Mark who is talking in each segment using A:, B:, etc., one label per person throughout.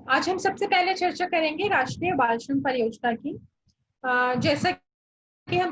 A: आज हम सबसे पहले चर्चा करेंगे राष्ट्रीय बाल श्रम परियोजना की। जैसा कि हम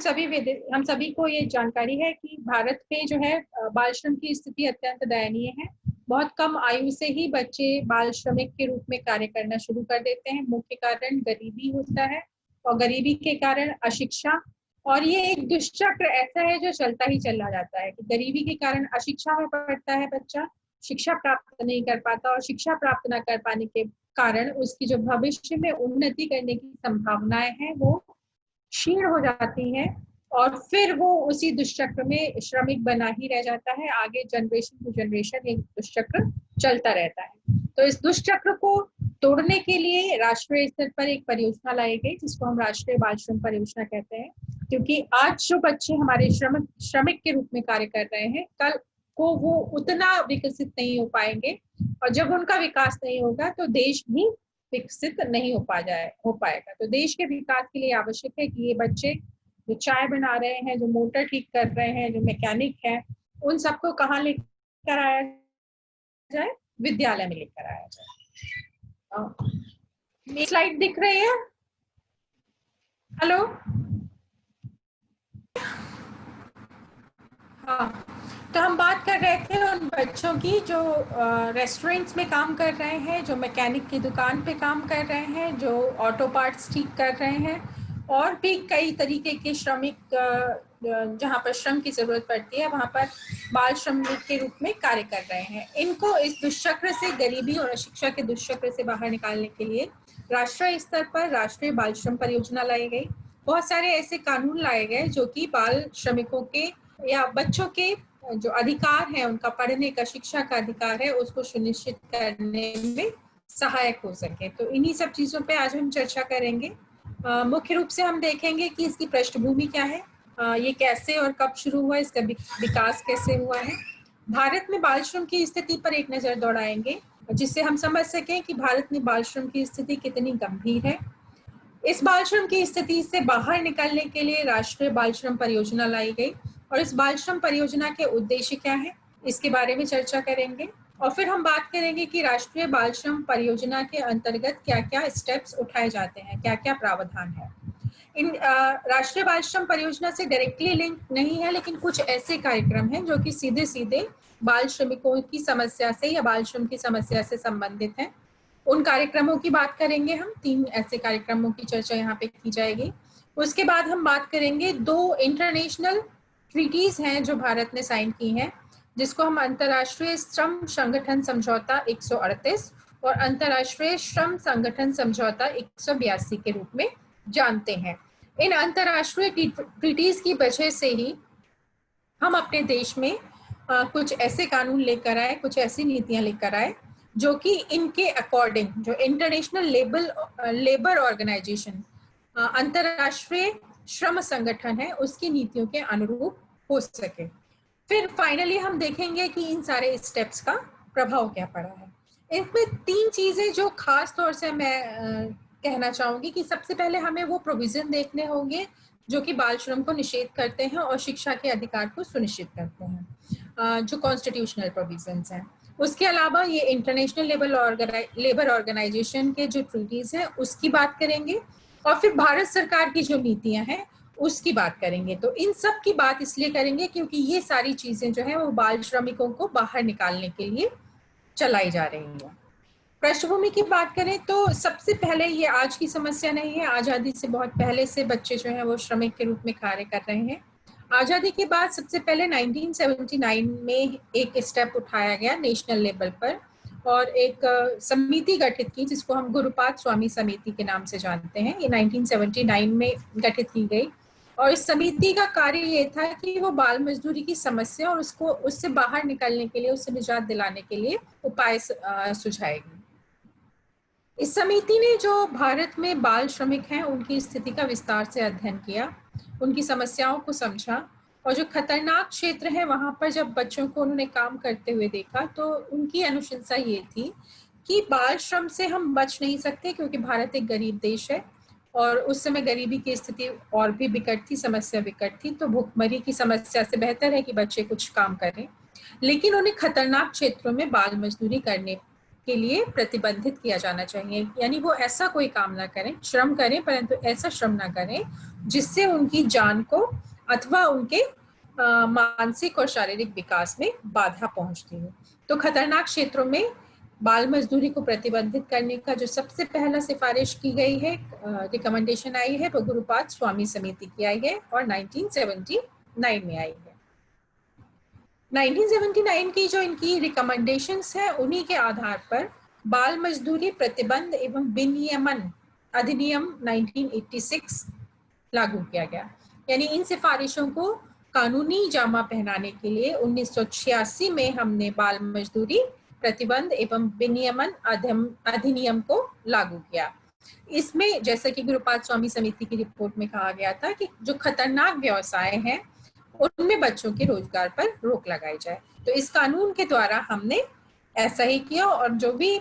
A: सभी को ये जानकारी है कि भारत में जो है बाल श्रम की स्थिति अत्यंत दयनीय है। बहुत कम आयु से ही बच्चे बाल श्रमिक के रूप में कार्य करना शुरू कर देते हैं। मुख्य कारण गरीबी होता है और गरीबी के कारण अशिक्षा। और ये एक दुष्चक्र ऐसा है जो चलता ही चला जाता है कि गरीबी के कारण अशिक्षा में पड़ता है बच्चा, शिक्षा प्राप्त नहीं कर पाता और शिक्षा प्राप्त न कर पाने के कारण उसकी जो भविष्य में उन्नति करने की संभावनाएं हैं वो क्षीण हो जाती हैं और फिर वो उसी दुष्चक्र में श्रमिक बना ही रह जाता है। आगे जनरेशन टू जनरेशन एक दुष्चक्र चलता रहता है। तो इस दुष्चक्र को तोड़ने के लिए राष्ट्रीय स्तर पर एक परियोजना लाई गई जिसको हम राष्ट्रीय बाल श्रम परियोजना कहते हैं। क्योंकि आज जो बच्चे हमारे श्रमिक के रूप में कार्य कर रहे हैं, कल को वो उतना विकसित नहीं हो पाएंगे और जब उनका विकास नहीं होगा तो देश भी विकसित नहीं हो पाएगा। तो देश के विकास के लिए आवश्यक है कि ये बच्चे जो चाय बना रहे हैं, जो मोटर ठीक कर रहे हैं, जो मैकेनिक है, उन सबको कहाँ लेकर आया जाए? विद्यालय में लेकर आया जाए। स्लाइड दिख रही है? हेलो, हाँ। तो हम बात कर रहे थे उन बच्चों की जो रेस्टोरेंट्स में काम कर रहे हैं, जो मैकेनिक की दुकान पे काम कर रहे हैं, जो ऑटो पार्ट्स ठीक कर रहे हैं और भी कई तरीके के श्रमिक जहाँ पर श्रम की जरूरत पड़ती है वहाँ पर बाल श्रमिक के रूप में कार्य कर रहे हैं। इनको इस दुष्चक्र से, गरीबी और अशिक्षा के दुष्चक्र से बाहर निकालने के लिए राष्ट्रीय स्तर पर राष्ट्रीय बाल श्रम परियोजना लाई गई। बहुत सारे ऐसे कानून लाए गए जो कि बाल श्रमिकों के या बच्चों के जो अधिकार है, उनका पढ़ने का, शिक्षा का अधिकार है, उसको सुनिश्चित करने में सहायक हो सके। तो इन्हीं सब चीजों पे आज हम चर्चा करेंगे। मुख्य रूप से हम देखेंगे कि इसकी पृष्ठभूमि क्या है, ये कैसे और कब शुरू हुआ, इसका विकास कैसे हुआ है। भारत में बाल श्रम की स्थिति पर एक नजर दौड़ाएंगे जिससे हम समझ सकें कि भारत में बाल श्रम की स्थिति कितनी गंभीर है। इस बाल श्रम की स्थिति से बाहर निकलने के लिए राष्ट्रीय बाल श्रम परियोजना लाई गई और इस बाल श्रम परियोजना के उद्देश्य क्या है, इसके बारे में चर्चा करेंगे। और फिर हम बात करेंगे कि राष्ट्रीय बाल श्रम परियोजना के अंतर्गत क्या क्या स्टेप्स उठाए जाते हैं, क्या क्या प्रावधान है। इन राष्ट्रीय बाल श्रम परियोजना से डायरेक्टली लिंक नहीं है, लेकिन कुछ ऐसे कार्यक्रम हैं जो कि सीधे सीधे बाल श्रमिकों की समस्या से या बाल श्रम की समस्या से संबंधित हैं। उन कार्यक्रमों की बात करेंगे हम। 3 ऐसे कार्यक्रमों की चर्चा यहाँ पे की जाएगी। उसके बाद हम बात करेंगे 2 इंटरनेशनल ट्रीटीज हैं जो भारत ने साइन की हैं, जिसको हम अंतर्राष्ट्रीय श्रम संगठन समझौता 138 और अंतर्राष्ट्रीय श्रम संगठन समझौता 182 के रूप में जानते हैं। इन अंतर्राष्ट्रीय ट्रीटीज की वजह से ही हम अपने देश में कुछ ऐसे कानून लेकर आए, कुछ ऐसी नीतियां लेकर आए जो कि इनके अकॉर्डिंग, जो इंटरनेशनल लेबर ऑर्गेनाइजेशन, अंतरराष्ट्रीय श्रम संगठन है, उसकी नीतियों के अनुरूप हो सके। फिर फाइनली हम देखेंगे कि इन सारे स्टेप्स का प्रभाव क्या पड़ा है। इसमें 3 चीजें जो खास तौर से मैं कहना चाहूंगी कि सबसे पहले हमें वो प्रोविजन देखने होंगे जो कि बाल श्रम को निषेध करते हैं और शिक्षा के अधिकार को सुनिश्चित करते हैं, जो कॉन्स्टिट्यूशनल प्रोविजंस हैं। उसके अलावा ये इंटरनेशनल लेबर ऑर्गेनाइजेशन के जो ट्रीटीज हैं उसकी बात करेंगे और फिर भारत सरकार की जो नीतियां हैं उसकी बात करेंगे। तो इन सब की बात इसलिए करेंगे क्योंकि ये सारी चीजें जो है वो बाल श्रमिकों को बाहर निकालने के लिए चलाई जा रही हैं। पृष्ठभूमि की बात करें तो सबसे पहले ये आज की समस्या नहीं है, आजादी से बहुत पहले से बच्चे जो है वो श्रमिक के रूप में कार्य कर रहे हैं। आजादी के बाद सबसे पहले 1979 में एक स्टेप उठाया गया नेशनल लेवल पर और एक समिति गठित की जिसको हम गुरुपाद स्वामी समिति के नाम से जानते हैं। ये 1979 में गठित की गई और इस समिति का कार्य ये था कि वो बाल मजदूरी की समस्या और उससे बाहर निकलने के लिए, उससे निजात दिलाने के लिए उपाय सुझाएगी। इस समिति ने जो भारत में बाल श्रमिक हैं उनकी स्थिति का विस्तार से अध्ययन किया, उनकी समस्याओं को समझा और जो खतरनाक क्षेत्र है वहां पर जब बच्चों को उन्होंने काम करते हुए देखा तो उनकी अनुशंसा ये थी कि बाल श्रम से हम बच नहीं सकते क्योंकि भारत एक गरीब देश है और उस समय गरीबी की स्थिति और भी विकट थी, समस्या विकट थी। तो भूखमरी की समस्या से बेहतर है कि बच्चे कुछ काम करें, लेकिन उन्हें खतरनाक क्षेत्रों में बाल मजदूरी करने के लिए प्रतिबंधित किया जाना चाहिए। यानी वो ऐसा कोई काम ना करें, श्रम करें परंतु ऐसा श्रम ना करें जिससे उनकी जान को अथवा उनके मानसिक और शारीरिक विकास में बाधा पहुंचती हो। तो खतरनाक क्षेत्रों में बाल मजदूरी को प्रतिबंधित करने का जो सबसे पहला सिफारिश की गई है, रिकमेंडेशन आई है, वो गुरुपाद स्वामी समिति की आई है और 1979 में आई है। 1979 की जो इनकी रिकमेंडेशंस है, उन्हीं के आधार पर बाल मजदूरी प्रतिबंध एवं विनियमन अधिनियम 1986 लागू किया गया। यानी इन सिफारिशों को कानूनी जामा पहनाने के लिए 1986 में हमने बाल मजदूरी प्रतिबंध एवं विनियमन अधिनियम को लागू किया। इसमें जैसा कि गुरुपाद स्वामी समिति की रिपोर्ट में कहा गया था कि जो खतरनाक व्यवसाय हैं उनमें बच्चों के रोजगार पर रोक लगाई जाए। तो इस कानून के द्वारा हमने ऐसा ही किया और जो भी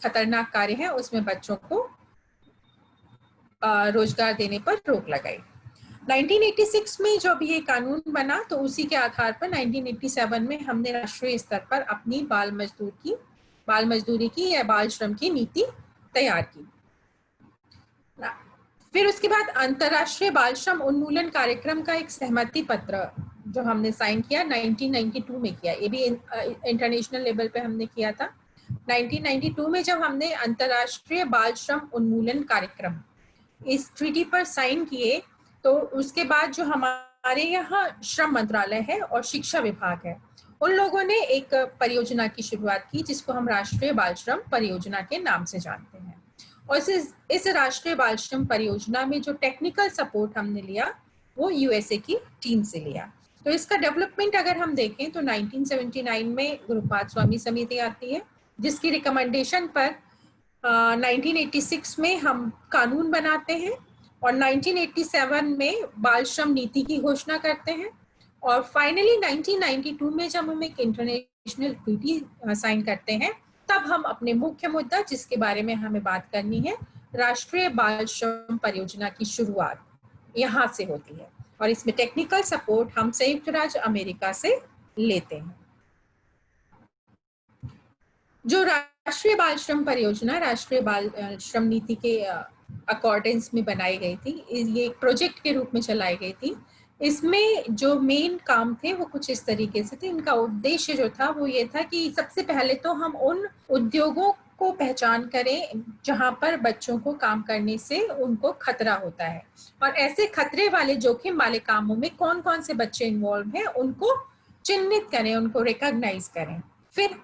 A: खतरनाक कार्य है उसमें बच्चों को रोजगार देने पर रोक लगाई। 1986 में जब ये कानून बना तो उसी के आधार पर 1987 में हमने राष्ट्रीय स्तर पर अपनी बाल मजदूरी की या बाल श्रम की नीति तैयार की। फिर उसके बाद अंतर्राष्ट्रीय बाल श्रम उन्मूलन कार्यक्रम का एक सहमति पत्र जो हमने साइन किया 1992 में किया। ये भी इंटरनेशनल लेवल पे हमने किया था। 1992 में जब हमने अंतर्राष्ट्रीय बाल श्रम उन्मूलन कार्यक्रम इस ट्रीटी पर साइन किए तो उसके बाद जो हमारे यहाँ श्रम मंत्रालय है और शिक्षा विभाग है, उन लोगों ने एक परियोजना की शुरुआत की जिसको हम राष्ट्रीय बाल श्रम परियोजना के नाम से जानते हैं। और इस राष्ट्रीय बाल श्रम परियोजना में जो टेक्निकल सपोर्ट हमने लिया वो यूएसए की टीम से लिया। तो इसका डेवलपमेंट अगर हम देखें तो 1979 में गुरुपाद स्वामी समिति आती है जिसकी रिकमेंडेशन पर 1986 में हम कानून बनाते हैं और 1987 में बाल श्रम नीति की घोषणा करते हैं और फाइनली 1992 में जब हम एक इंटरनेशनल ट्रीटी साइन करते हैं तब हम अपने मुख्य मुद्दा जिसके बारे में हमें बात करनी है, राष्ट्रीय बाल श्रम परियोजना की शुरुआत यहाँ से होती है और इसमें टेक्निकल सपोर्ट हम संयुक्त राज्य अमेरिका से लेते हैं। जो राष्ट्रीय बाल श्रम परियोजना राष्ट्रीय बाल श्रम नीति के अकॉर्डेंस में बनाई गई थी, ये एक प्रोजेक्ट के रूप में चलाई गई थी। इसमें जो मेन काम थे वो कुछ इस तरीके से थे। इनका उद्देश्य जो था वो ये था कि सबसे पहले तो हम उन उद्योगों को पहचान करें जहां पर बच्चों को काम करने से उनको खतरा होता है और ऐसे खतरे वाले जोखिम वाले कामों में कौन कौन से बच्चे इन्वॉल्व हैं उनको चिन्हित करें, उनको रिकॉग्नाइज करें। फिर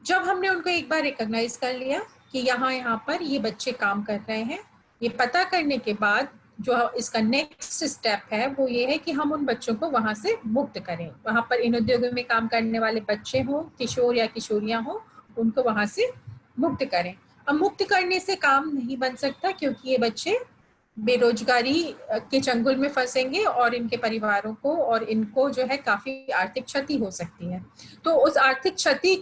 A: जब हमने उनको एक बार रिकॉग्नाइज कर लिया कि यहाँ पर ये बच्चे काम कर रहे हैं, ये पता करने के बाद जो इसका नेक्स्ट स्टेप है वो ये है कि हम उन बच्चों को वहां से मुक्त करें। वहां पर इन उद्योगों में काम करने वाले बच्चे हों, किशोर या किशोरियां हों, उनको वहां से मुक्त करें। अब मुक्त करने से काम नहीं बन सकता क्योंकि ये बच्चे बेरोजगारी के चंगुल में फंसेंगे और इनके परिवारों को और इनको जो है काफी आर्थिक क्षति हो सकती है। तो उस आर्थिक क्षति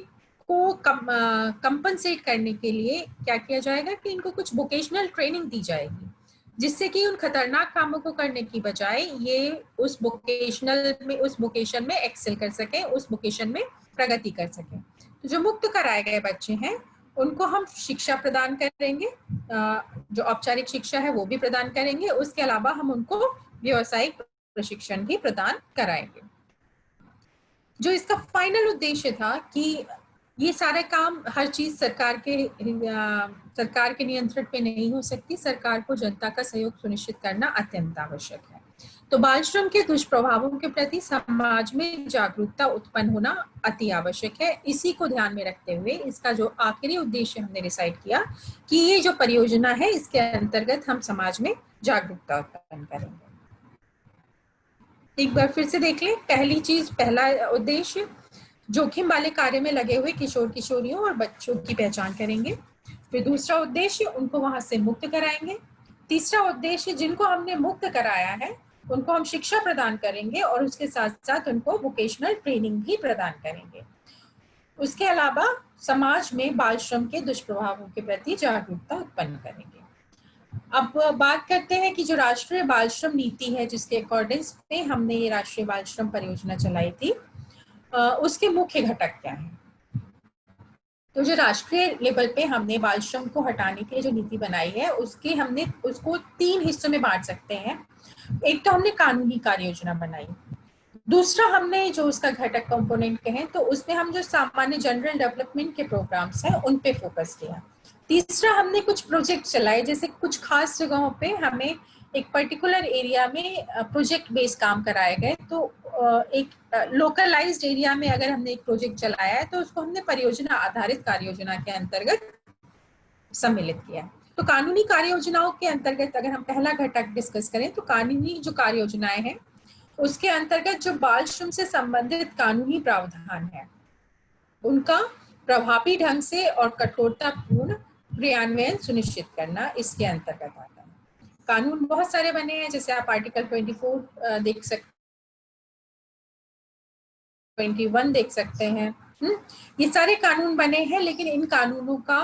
A: को कंपनसेट करने के लिए क्या किया जाएगा कि इनको कुछ वोकेशनल ट्रेनिंग दी जाएगी जिससे कि उन खतरनाक कामों को करने की बजाय ये उस वोकेशन में एक्सेल कर सकें, उस वोकेशन में प्रगति कर सकें। तो जो मुक्त कराए गए बच्चे हैं उनको हम शिक्षा प्रदान करेंगे, जो औपचारिक शिक्षा है वो भी प्रदान करेंगे। उसके अलावा हम उनको व्यावसायिक प्रशिक्षण भी प्रदान कराएंगे। जो इसका फाइनल उद्देश्य था कि ये सारे काम हर चीज सरकार के नियंत्रण पे नहीं हो सकती, सरकार को जनता का सहयोग सुनिश्चित करना अत्यंत आवश्यक है। तो बाल श्रम के दुष्प्रभावों के प्रति समाज में जागरूकता उत्पन्न होना अति आवश्यक है। इसी को ध्यान में रखते हुए इसका जो आखिरी उद्देश्य हमने डिसाइड किया कि ये जो परियोजना है इसके अंतर्गत हम समाज में जागरूकता उत्पन्न करेंगे। एक बार फिर से देख लें। पहला उद्देश्य जोखिम वाले कार्य में लगे हुए किशोर किशोरियों और बच्चों की पहचान करेंगे। फिर दूसरा उद्देश्य उनको वहां से मुक्त कराएंगे। तीसरा उद्देश्य जिनको हमने मुक्त कराया है उनको हम शिक्षा प्रदान करेंगे और उसके साथ साथ उनको वोकेशनल ट्रेनिंग भी प्रदान करेंगे। उसके अलावा समाज में बाल श्रम के दुष्प्रभावों के प्रति जागरूकता उत्पन्न करेंगे। अब बात करते हैं कि जो राष्ट्रीय बाल श्रम नीति है जिसके अकॉर्डिंग्स में हमने ये राष्ट्रीय बाल श्रम परियोजना चलाई थी, उसके मुख्य घटक क्या हैं। तो जो राष्ट्रीय लेवल पे हमने बाल श्रम को हटाने के लिए जो नीति बनाई है, उसके हमने उसको 3 हिस्सों में बांट सकते हैं। एक तो हमने कानूनी कार्य योजना बनाई, दूसरा हमने जो उसका घटक कंपोनेंट कहें तो उसमें हम जो सामान्य जनरल डेवलपमेंट के प्रोग्राम्स हैं उन पे फोकस किया। तीसरा हमने कुछ प्रोजेक्ट चलाए, जैसे कुछ खास जगहों पे हमें एक पर्टिकुलर एरिया में प्रोजेक्ट बेस्ड काम कराए गए। तो एक लोकलाइज्ड एरिया में अगर हमने एक प्रोजेक्ट चलाया है तो उसको हमने परियोजना आधारित कार्य योजना के अंतर्गत सम्मिलित किया है। तो कानूनी कार्य योजनाओं के अंतर्गत अगर हम पहला घटक डिस्कस करें तो कानूनी जो कार्य योजनाएं हैं उसके अंतर्गत जो बाल श्रम से संबंधित कानूनी प्रावधान है उनका प्रभावी ढंग से और कठोरतापूर्ण क्रियान्वयन सुनिश्चित करना इसके अंतर्गत आता है। कानून बहुत सारे बने हैं, जैसे आप आर्टिकल 24 देख सकते, 21 देख सकते हैं। ये सारे कानून बने हैं, लेकिन इन कानूनों का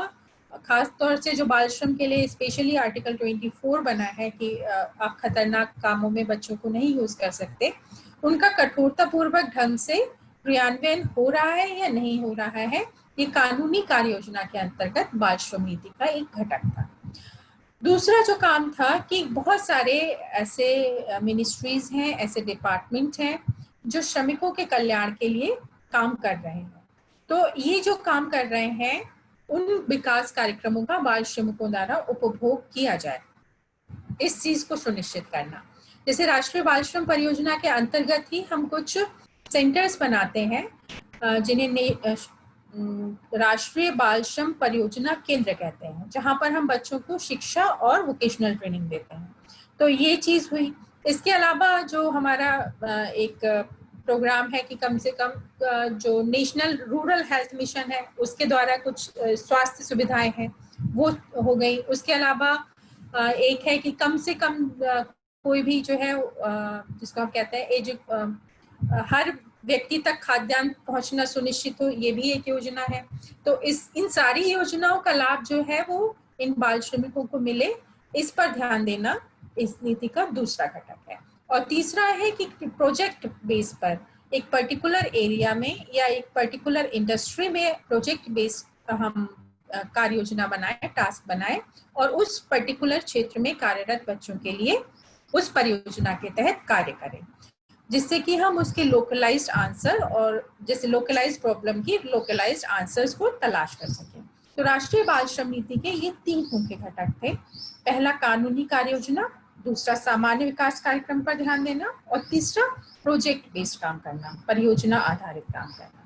A: खास तौर से जो बाल श्रम के लिए स्पेशली आर्टिकल 24 बना है कि आप खतरनाक कामों में बच्चों को नहीं यूज कर सकते, उनका कठोरतापूर्वक ढंग से क्रियान्वयन हो रहा है या नहीं हो रहा है, ये कानूनी कार्य योजना के अंतर्गत बाल श्रम नीति का एक घटक था। दूसरा जो काम था कि बहुत सारे ऐसे मिनिस्ट्रीज हैं, ऐसे डिपार्टमेंट हैं जो श्रमिकों के कल्याण के लिए काम कर रहे हैं। तो ये जो काम कर रहे हैं उन विकास कार्यक्रमों का बाल श्रमिकों द्वारा उपभोग किया जाए, इस चीज को सुनिश्चित करना। जैसे राष्ट्रीय बाल श्रम परियोजना के अंतर्गत ही हम कुछ सेंटर्स बनाते हैं जिन्हें राष्ट्रीय बाल श्रम परियोजना केंद्र कहते हैं, जहां पर हम बच्चों को शिक्षा और वोकेशनल ट्रेनिंग देते हैं। तो ये चीज हुई। इसके अलावा जो हमारा एक प्रोग्राम है कि कम से कम जो नेशनल रूरल हेल्थ मिशन है उसके द्वारा कुछ स्वास्थ्य सुविधाएं हैं वो हो गई। उसके अलावा एक है कि कम से कम कोई भी जो है जिसको हम कहते हैं हर व्यक्ति तक खाद्यान्न पहुंचना सुनिश्चित हो, ये भी एक योजना है। तो इन सारी योजनाओं का लाभ जो है वो इन बाल श्रमिकों को मिले, इस पर ध्यान देना इस नीति का दूसरा घटक है। और तीसरा है कि प्रोजेक्ट बेस पर एक पर्टिकुलर एरिया में या एक पर्टिकुलर इंडस्ट्री में प्रोजेक्ट बेस्ड हम कार्य योजना बनाए, टास्क बनाए और उस पर्टिकुलर क्षेत्र में कार्यरत बच्चों के लिए उस परियोजना के तहत कार्य करें, जिससे कि हम उसके लोकलाइज्ड आंसर और जैसे लोकलाइज्ड प्रॉब्लम की लोकलाइज्ड आंसर्स को तलाश कर सकें। तो राष्ट्रीय बाल श्रम नीति के ये 3 मुख्य घटक थे। पहला कानूनी कार्य योजना, दूसरा सामान्य विकास कार्यक्रम पर ध्यान देना और तीसरा प्रोजेक्ट बेस्ड काम करना, परियोजना आधारित काम करना।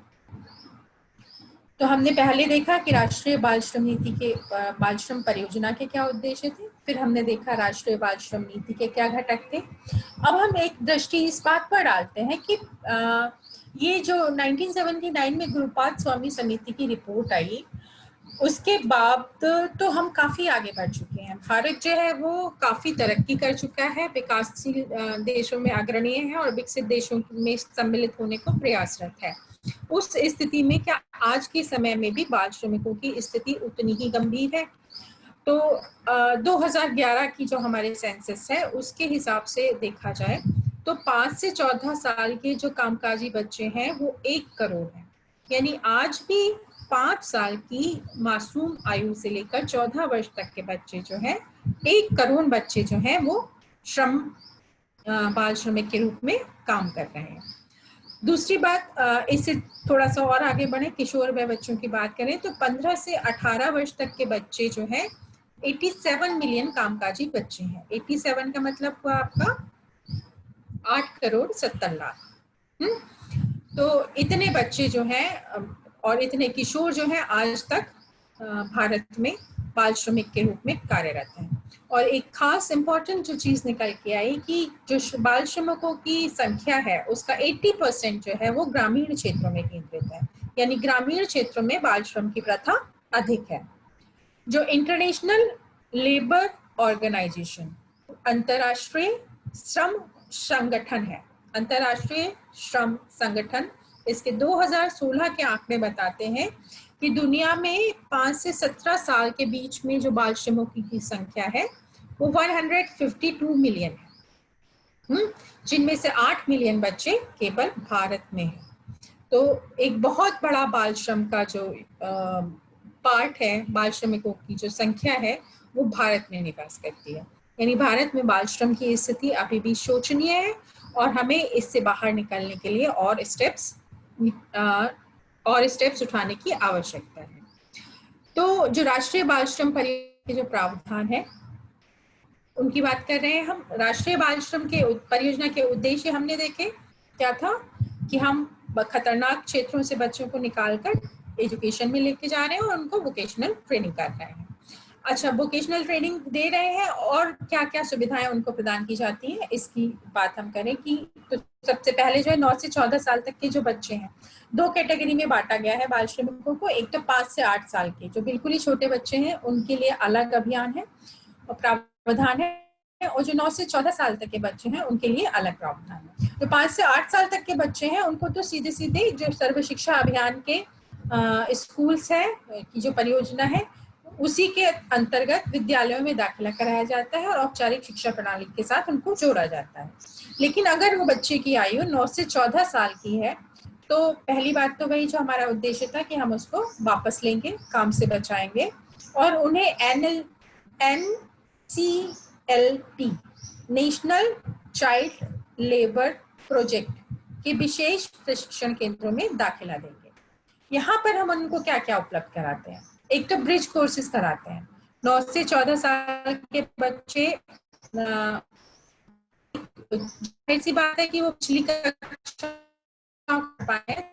A: तो हमने पहले देखा कि राष्ट्रीय बाल श्रम नीति के बाल श्रम परियोजना के क्या उद्देश्य थे, फिर हमने देखा राष्ट्रीय बाल श्रम नीति के क्या घटक थे। अब हम एक दृष्टि इस बात पर डालते हैं कि ये जो 1979 में गुरुपाद स्वामी समिति की रिपोर्ट आई, उसके बाद तो हम काफी आगे बढ़ चुके हैं। भारत जो है वो काफी तरक्की कर चुका है, विकासशील देशों में अग्रणीय है और विकसित देशों में सम्मिलित होने को प्रयासरत है। उस स्थिति में क्या आज के समय में भी बाल श्रमिकों की स्थिति उतनी ही गंभीर है? तो 2011 की जो हमारे सेंसस है उसके हिसाब से देखा जाए तो 5 से 14 साल के जो कामकाजी बच्चे हैं वो 1 करोड़ हैं। यानी आज भी 5 साल की मासूम आयु से लेकर 14 वर्ष तक के बच्चे जो हैं, 1 करोड़ बच्चे जो हैं वो बाल श्रमिक के रूप में काम कर रहे हैं। दूसरी बात, इससे थोड़ा सा और आगे बढ़े, किशोर वय बच्चों की बात करें तो 15 से 18 वर्ष तक के बच्चे जो हैं 87 मिलियन कामकाजी बच्चे हैं। 87 का मतलब हुआ आपका 8 करोड़ 70 लाख। तो इतने बच्चे जो हैं और इतने किशोर जो हैं आज तक भारत में बाल श्रमिक के रूप में कार्यरत हैं। और एक खास इम्पोर्टेंट जो चीज निकल के आई कि जो बाल श्रमिकों की संख्या है उसका 80% जो है वो ग्रामीण क्षेत्रों में केंद्रित है। यानी ग्रामीण क्षेत्रों में बाल श्रम की प्रथा अधिक है। जो इंटरनेशनल लेबर ऑर्गेनाइजेशन, अंतर्राष्ट्रीय श्रम संगठन है, अंतर्राष्ट्रीय श्रम संगठन, इसके 2016 के आंकड़े बताते हैं कि दुनिया में 5 से 17 साल के बीच में जो बाल श्रमिकों की संख्या है वो 152 मिलियन है, जिनमें से 8 मिलियन बच्चे केवल भारत में हैं। तो एक बहुत बड़ा बाल श्रम का जो पार्ट है बाल श्रमिकों की जो संख्या है वो भारत में निवास करती है। यानी भारत में बाल श्रम की स्थिति अभी भी शोचनीय है और हमें इससे बाहर निकलने के लिए और स्टेप्स उठाने की आवश्यकता है। तो जो राष्ट्रीय बाल श्रम परियोजना के जो प्रावधान है उनकी बात कर रहे हैं हम। राष्ट्रीय बाल श्रम के परियोजना के उद्देश्य हमने देखे क्या था कि हम खतरनाक क्षेत्रों से बच्चों को निकालकर एजुकेशन में लेके जा रहे हैं और उनको वोकेशनल ट्रेनिंग कर रहे हैं। अच्छा, वोकेशनल ट्रेनिंग दे रहे हैं और क्या क्या सुविधाएं उनको प्रदान की जाती हैं इसकी बात हम करें कि तो सबसे पहले जो है 9 से 14 साल तक के जो बच्चे हैं, दो कैटेगरी में बांटा गया है बाल श्रमिकों को। एक तो 5 से 8 साल के जो बिल्कुल ही छोटे बच्चे हैं उनके लिए अलग अभियान है और प्रावधान है, और जो 9 से 14 साल तक के बच्चे हैं उनके लिए अलग प्रावधान है। जो 5 से 8 साल तक के बच्चे हैं उनको तो सीधे सीधे जो सर्व शिक्षा अभियान के स्कूल्स है की जो परियोजना है उसी के अंतर्गत विद्यालयों में दाखिला कराया जाता है और औपचारिक शिक्षा प्रणाली के साथ उनको जोड़ा जाता है। लेकिन अगर वो बच्चे की आयु 9 से 14 साल की है तो पहली बात तो वही जो हमारा उद्देश्य था कि हम उसको वापस लेंगे, काम से बचाएंगे और उन्हें NCLT national child labour project के विशेष प्रशिक्षण केंद्रों में दाखिला देंगे। यहाँ पर हम उनको क्या क्या उपलब्ध कराते हैं? एक तो ब्रिज कोर्सेज कराते हैं। 9 से 14 साल के बच्चे ऐसी बात है कि वो पिछली कक्षा पाए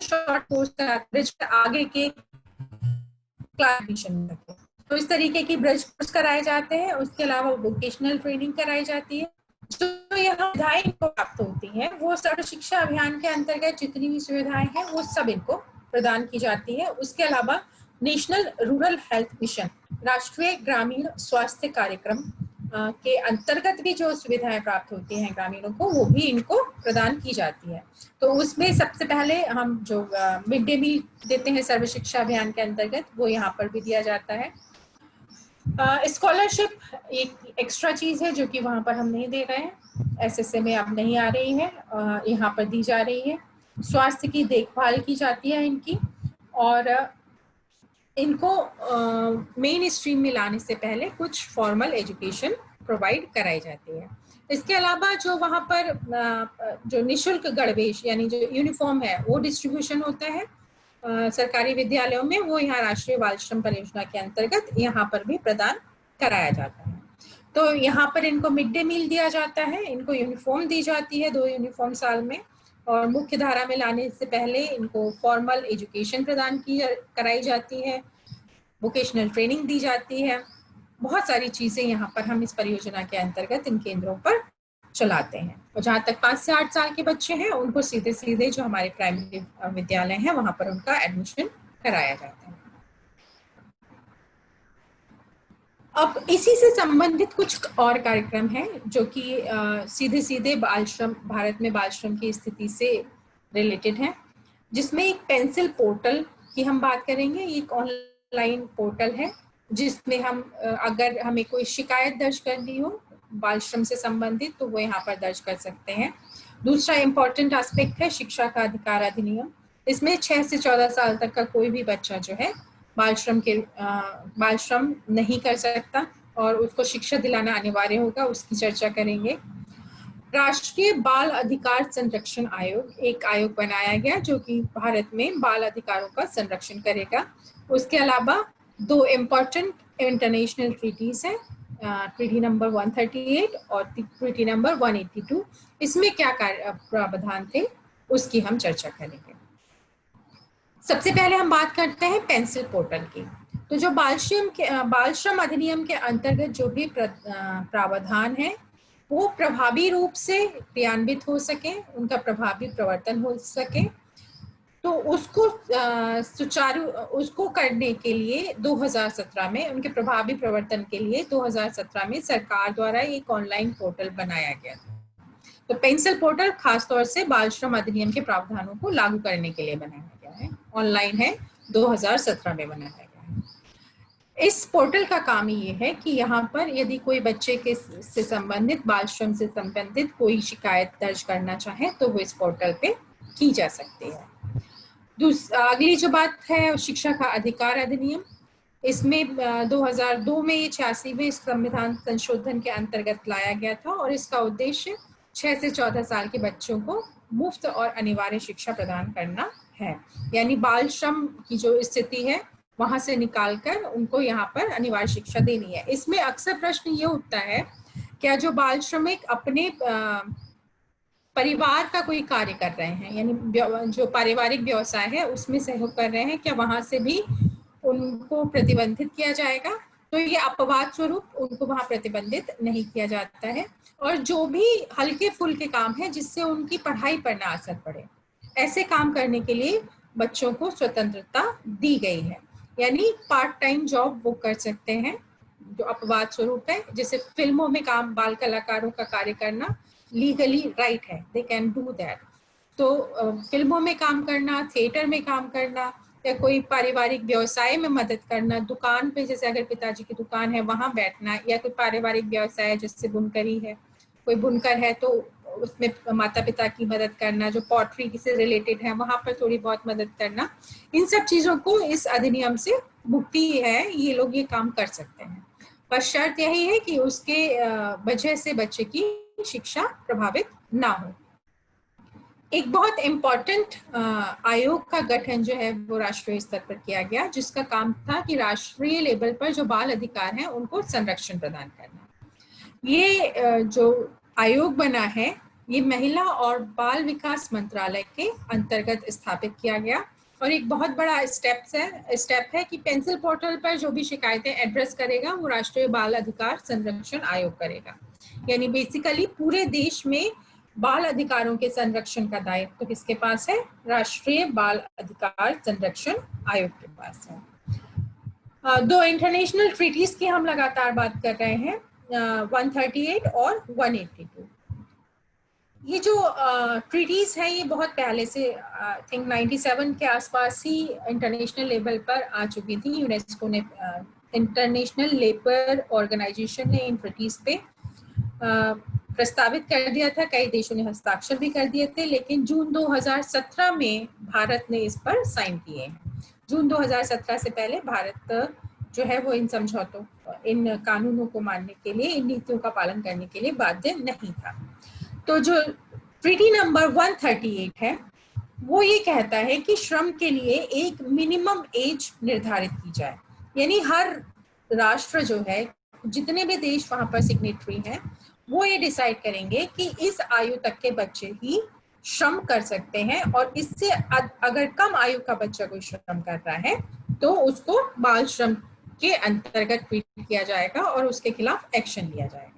A: शॉर्ट कोर्स कराते हैं आगे के क्लास एडमिशन में, तो इस तरीके की ब्रिज कोर्स कराए जाते हैं। उसके अलावा वोकेशनल ट्रेनिंग कराई जाती है। जो यहाँ सुविधाएं इनको प्राप्त होती हैं वो सर्व शिक्षा अभियान के अंतर्गत जितनी भी सुविधाएं हैं वो सब इनको प्रदान की जाती है। उसके अलावा नेशनल रूरल हेल्थ मिशन, राष्ट्रीय ग्रामीण स्वास्थ्य कार्यक्रम के अंतर्गत भी जो सुविधाएं प्राप्त होती हैं ग्रामीणों को वो भी इनको प्रदान की जाती है। तो उसमें सबसे पहले हम जो मिड डे मील देते हैं सर्व शिक्षा अभियान के अंतर्गत वो यहाँ पर भी दिया जाता है। स्कॉलरशिप एक एक्स्ट्रा चीज है जो कि वहाँ पर हम नहीं दे रहे हैं, SSA में अब नहीं आ रही है, यहाँ पर दी जा रही है। स्वास्थ्य की देखभाल की जाती है इनकी और इनको मेन स्ट्रीम में लाने से पहले कुछ फॉर्मल एजुकेशन प्रोवाइड कराई जाती है। इसके अलावा जो वहाँ पर जो निशुल्क गणवेश यानी जो यूनिफॉर्म है वो डिस्ट्रीब्यूशन होता है सरकारी विद्यालयों में, वो यहाँ राष्ट्रीय बाल श्रम परियोजना के अंतर्गत यहाँ पर भी प्रदान कराया जाता है। तो यहाँ पर इनको मिड डे मील दिया जाता है, इनको यूनिफॉर्म दी जाती है 2 यूनिफॉर्म साल में, और मुख्य धारा में लाने से पहले इनको फॉर्मल एजुकेशन प्रदान कराई जाती है, वोकेशनल ट्रेनिंग दी जाती है। बहुत सारी चीजें यहाँ पर हम इस परियोजना के अंतर्गत इन केंद्रों पर चलाते हैं। और जहाँ तक 5 से 8 साल के बच्चे हैं उनको सीधे सीधे जो हमारे प्राइमरी विद्यालय हैं वहाँ पर उनका एडमिशन कराया जाता है। अब इसी से संबंधित कुछ और कार्यक्रम हैं जो कि सीधे सीधे बाल श्रम, भारत में बाल श्रम की स्थिति से रिलेटेड हैं, जिसमें एक पेंसिल पोर्टल की हम बात करेंगे। एक ऑनलाइन पोर्टल है जिसमें हम अगर हमें कोई शिकायत दर्ज करनी हो बाल श्रम से संबंधित तो वो यहाँ पर दर्ज कर सकते हैं। दूसरा इम्पोर्टेंट एस्पेक्ट है शिक्षा का अधिकार अधिनियम। इसमें 6 से 14 साल तक का कोई भी बच्चा जो है बाल श्रम नहीं कर सकता और उसको शिक्षा दिलाना अनिवार्य होगा, उसकी चर्चा करेंगे। राष्ट्रीय बाल अधिकार संरक्षण आयोग एक आयोग बनाया गया जो कि भारत में बाल अधिकारों का संरक्षण करेगा। उसके अलावा 2 इम्पोर्टेंट इंटरनेशनल ट्रीटीज हैं, ट्रीटी नंबर 138 और ट्रीटी नंबर 182। इसमें क्या प्रावधान थे उसकी हम चर्चा करेंगे। सबसे पहले हम बात करते हैं पेंसिल पोर्टल की। तो जो बाल श्रम अधिनियम के अंतर्गत जो भी प्रावधान है वो प्रभावी रूप से क्रियान्वित हो सके, उनका प्रभावी प्रवर्तन हो सके, तो उसको करने के लिए 2017 में उनके प्रभावी प्रवर्तन के लिए 2017 में सरकार द्वारा एक ऑनलाइन पोर्टल बनाया गया था। तो पेंसिल पोर्टल खासतौर से बाल श्रम अधिनियम के प्रावधानों को लागू करने के लिए बनाया गया है, ऑनलाइन है, 2017 में बनाया गया है। इस पोर्टल का काम ये है कि यहाँ पर यदि कोई बच्चे से संबंधित बाल श्रम से संबंधित कोई शिकायत दर्ज करना चाहे तो वो इस पोर्टल पे की जा सकती है। अगली जो बात है शिक्षा का अधिकार अधिनियम। इसमें 2002 में ये 86वें संविधान संशोधन के अंतर्गत लाया गया था और इसका उद्देश्य 6 से 14 साल के बच्चों को मुफ्त और अनिवार्य शिक्षा प्रदान करना है। यानी बाल श्रम की जो स्थिति है वहां से निकालकर उनको यहाँ पर अनिवार्य शिक्षा देनी है। इसमें अक्सर प्रश्न ये उठता है, क्या जो बाल श्रमिक अपने परिवार का कोई कार्य कर रहे हैं, यानी जो पारिवारिक व्यवसाय है उसमें सहयोग कर रहे हैं, क्या वहां से भी उनको प्रतिबंधित किया जाएगा? तो ये अपवाद स्वरूप उनको वहां प्रतिबंधित नहीं किया जाता है। और जो भी हल्के फुल्के काम है जिससे उनकी पढ़ाई पर ना असर पड़े, ऐसे काम करने के लिए बच्चों को स्वतंत्रता दी गई है। यानी पार्ट टाइम जॉब वो कर सकते हैं, जो अपवाद स्वरूप है। जैसे फिल्मों में काम, बाल कलाकारों का कार्य करना लीगली राइट है, दे कैन डू दैट। तो फिल्मों में काम करना, थिएटर में काम करना, या कोई पारिवारिक व्यवसाय में मदद करना, दुकान पे जैसे अगर पिताजी की दुकान है वहां बैठना, या कोई पारिवारिक व्यवसाय जैसे बुनकरी है, कोई बुनकर है तो उसमें माता पिता की मदद करना, जो पॉटरी से रिलेटेड है वहां पर थोड़ी बहुत मदद करना, इन सब चीजों को इस अधिनियम से मुक्ति है, ये लोग ये काम कर सकते हैं। पर शर्त यही है कि उसके वजह से बच्चे की शिक्षा प्रभावित ना हो। एक बहुत इम्पोर्टेंट आयोग का गठन जो है वो राष्ट्रीय स्तर पर किया गया, जिसका काम था कि राष्ट्रीय लेवल पर जो बाल अधिकार हैं उनको संरक्षण प्रदान करना। ये जो आयोग बना है ये महिला और बाल विकास मंत्रालय के अंतर्गत स्थापित किया गया और एक बहुत बड़ा स्टेप है कि पेंसिल पोर्टल पर जो भी शिकायतें एड्रेस करेगा वो राष्ट्रीय बाल अधिकार संरक्षण आयोग करेगा। यानी बेसिकली पूरे देश में बाल अधिकारों के संरक्षण का दायित्व तो किसके पास है? राष्ट्रीय बाल अधिकार संरक्षण आयोग के पास है। दो इंटरनेशनल ट्रीटीज की हम लगातार बात कर रहे हैं, 138 और 182। ये जो ट्रीटीज है ये बहुत पहले से आई थिंक 97 के आसपास ही इंटरनेशनल लेवल पर आ चुकी थी। यूनेस्को ने, इंटरनेशनल लेबर ऑर्गेनाइजेशन ने इन ट्रीटीज पे प्रस्तावित कर दिया था, कई देशों ने हस्ताक्षर भी कर दिए थे, लेकिन जून 2017 में भारत ने इस पर साइन किए हैं। जून 2017 से पहले भारत जो है वो इन समझौतों, इन कानूनों को मानने के लिए, इन नीतियों का पालन करने के लिए बाध्य नहीं था। तो जो ट्रीटी नंबर 138 है वो ये कहता है कि श्रम के लिए एक मिनिमम एज निर्धारित की जाए। यानी हर राष्ट्र जो है, जितने भी देश वहां पर सिग्नेटरी हैं, वो ये डिसाइड करेंगे कि इस आयु तक के बच्चे ही श्रम कर सकते हैं और इससे अगर कम आयु का बच्चा कोई श्रम कर रहा है तो उसको बाल श्रम के अंतर्गत ट्रीट किया जाएगा और उसके खिलाफ एक्शन लिया जाएगा।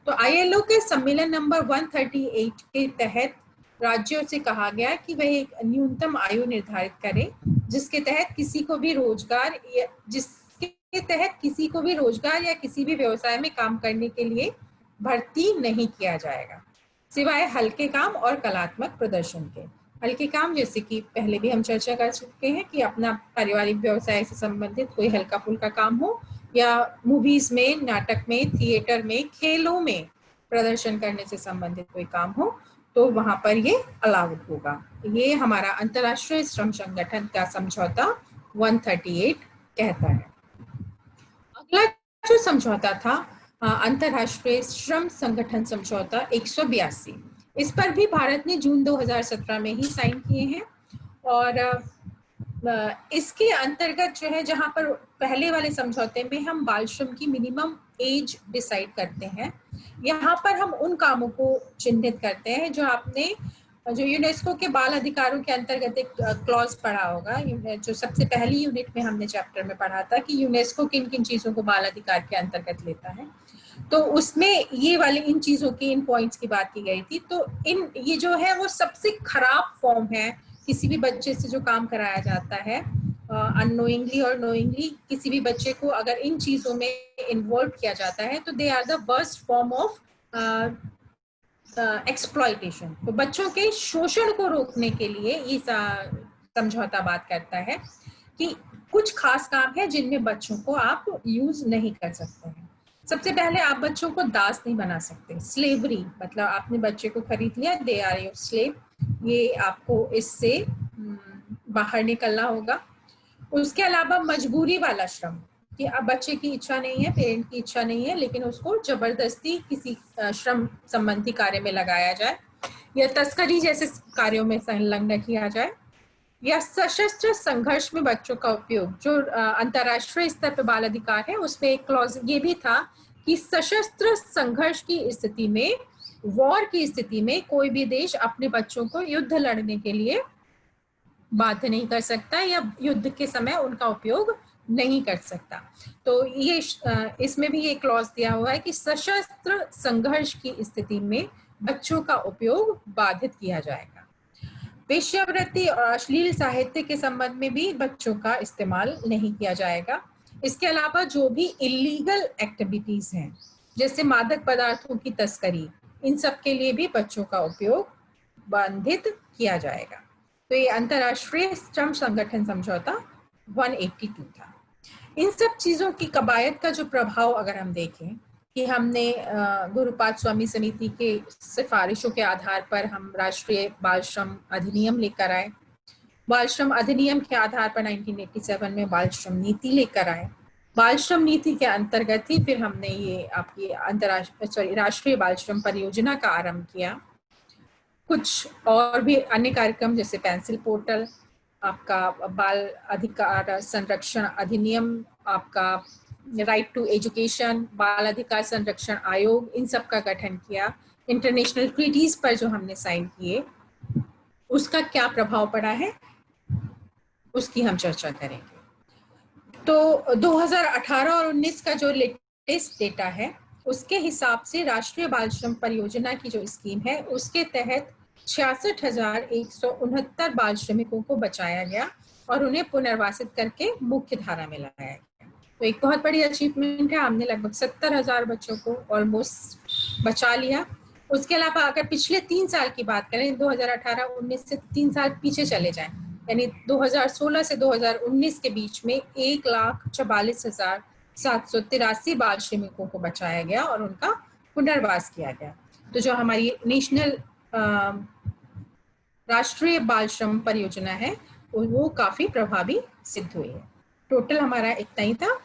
A: तो ILO के सम्मेलन नंबर 138 के तहत राज्यों से कहा गया कि वह एक न्यूनतम आयु निर्धारित करें जिसके तहत किसी को भी रोजगार या किसी भी व्यवसाय में काम करने के लिए भर्ती नहीं किया जाएगा, सिवाय हल्के काम और कलात्मक प्रदर्शन के। हल्के काम जैसे कि पहले भी हम चर्चा कर चुके हैं कि अपना पारिवारिक व्यवसाय से संबंधित कोई हल्का फुल्का काम हो, या मूवीज में, नाटक में, थिएटर में, खेलों में प्रदर्शन करने से संबंधित कोई काम हो, तो वहां पर ये अलाउड होगा। ये हमारा अंतर्राष्ट्रीय श्रम संगठन का समझौता 138 कहता है। अगला जो समझौता था अंतर्राष्ट्रीय श्रम संगठन समझौता 182, इस पर भी भारत ने जून 2017 में ही साइन किए हैं। और इसके अंतर्गत जो है, जहां पर पहले वाले समझौते में हम बाल श्रम की मिनिमम एज डिसाइड करते हैं, यहाँ पर हम उन कामों को चिन्हित करते हैं जो यूनेस्को के बाल अधिकारों के अंतर्गत एक क्लॉज पढ़ा होगा, जो सबसे पहली यूनिट में हमने चैप्टर में पढ़ा था कि यूनेस्को किन किन चीजों को बाल अधिकार के अंतर्गत लेता है। तो उसमें ये वाली इन चीजों की, इन पॉइंट्स की बात की गई थी। तो ये जो है वो सबसे खराब फॉर्म है किसी भी बच्चे से जो काम कराया जाता है अननोइंगली और नोइंगली। किसी भी बच्चे को अगर इन चीजों में इन्वॉल्व किया जाता है तो they are the worst form of exploitation. तो बच्चों के शोषण को रोकने के लिए ये समझौता बात करता है कि कुछ खास काम है जिनमें बच्चों को आप यूज नहीं कर सकते हैं। सबसे पहले आप बच्चों को दास नहीं बना सकते। स्लेवरी मतलब आपने बच्चे को खरीद लिया, दे आर योर स्लेव, ये आपको इससे बाहर निकलना होगा। उसके अलावा मजबूरी वाला श्रम, कि अब बच्चे की इच्छा नहीं है, पेरेंट की इच्छा नहीं है, लेकिन उसको जबरदस्ती किसी श्रम संबंधी कार्य में लगाया जाए, या तस्करी जैसे कार्यों में संलग्न किया जाए, या सशस्त्र संघर्ष में बच्चों का उपयोग। जो अंतर्राष्ट्रीय स्तर पर बाल अधिकार है उसमें एक क्लॉज ये भी था कि सशस्त्र संघर्ष की स्थिति में, वॉर की स्थिति में, कोई भी देश अपने बच्चों को युद्ध लड़ने के लिए बाध्य नहीं कर सकता या युद्ध के समय उनका उपयोग नहीं कर सकता। तो ये इसमें भी ये क्लॉज दिया हुआ है कि सशस्त्र संघर्ष की स्थिति में बच्चों का उपयोग बाधित किया जाएगा। वेश्यावृत्ति और अश्लील साहित्य के संबंध में भी बच्चों का इस्तेमाल नहीं किया जाएगा। इसके अलावा जो भी इलीगल एक्टिविटीज हैं, जैसे मादक पदार्थों की तस्करी, इन सब के लिए भी बच्चों का उपयोग बाधित किया जाएगा। तो ये अंतर्राष्ट्रीय श्रम संगठन समझौता 182 था। इन सब चीजों की कवायद का जो प्रभाव अगर हम देखें कि हमने गुरुपाद स्वामी समिति के सिफारिशों के आधार पर हम राष्ट्रीय बाल श्रम अधिनियम लेकर आए। बाल श्रम अधिनियम के आधार पर 1987 में बाल श्रम नीति लेकर आए। बाल श्रम नीति के अंतर्गत ही फिर हमने ये आपकी राष्ट्रीय बाल श्रम परियोजना का आरंभ किया। कुछ और भी अन्य कार्यक्रम जैसे पेंसिल पोर्टल, आपका बाल अधिकार संरक्षण अधिनियम, आपका राइट टू एजुकेशन, बाल अधिकार संरक्षण आयोग, इन सब का गठन किया। इंटरनेशनल ट्रीटीज पर जो हमने साइन किए उसका क्या प्रभाव पड़ा है उसकी हम चर्चा करेंगे। तो 2018 और 19 का जो लेटेस्ट डेटा है उसके हिसाब से राष्ट्रीय बाल श्रम परियोजना की जो स्कीम है उसके तहत 66,169 बाल श्रमिकों को बचाया गया और उन्हें पुनर्वासित करके मुख्य धारा में लाया गया। तो एक बहुत बड़ी अचीवमेंट है। हमने लगभग 70,000 बच्चों को ऑलमोस्ट बचा लिया। उसके अलावा अगर पिछले 3 साल की बात करें, 2018-19 से 3 साल पीछे चले जाएं, यानी 2016 से 2019 के बीच में 1,44,783 बाल श्रमिकों को बचाया गया और उनका पुनर्वास किया गया। तो जो हमारी नेशनल राष्ट्रीय बाल श्रम परियोजना है वो काफी प्रभावी सिद्ध हुई है। टोटल हमारा इतना ही था।